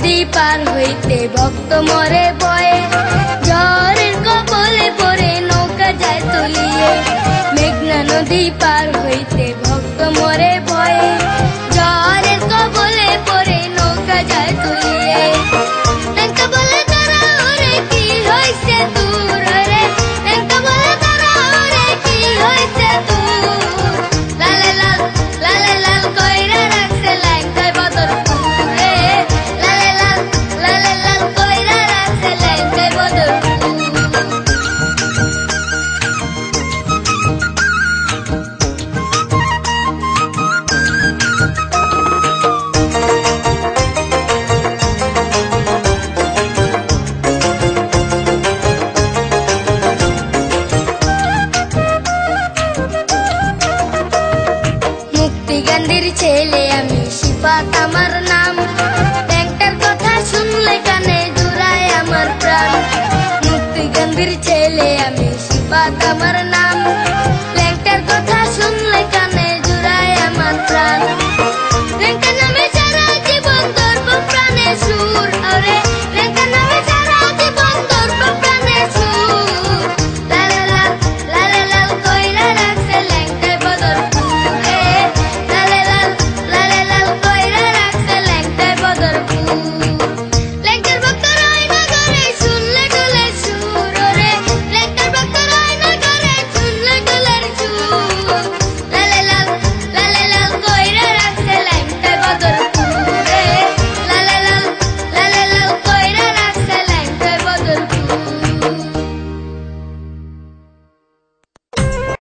নদী পার হইতে ভক্ত মরে বয়ে, ঝড়ের কবলে পড়ে নৌকা যায় তলিয়ে। মেঘনা নদী পার হইতে ভক্ত মরে বয়ে, ঝড়ের কবলে পড়ে নৌকা যায় তলিয়ে। নৌকা বলে তারা ওরে কি হইছে দূর রে, নৌকা বলে তারা ওরে কি হইছে দূর। লালে লাল কইরা রাখছে ল্যাংটায় বদরপুর রে, লালে লাল কইরা রাখছে ল্যাংটায় বদরপুর। মুক্তি গান্ধীর ছেলে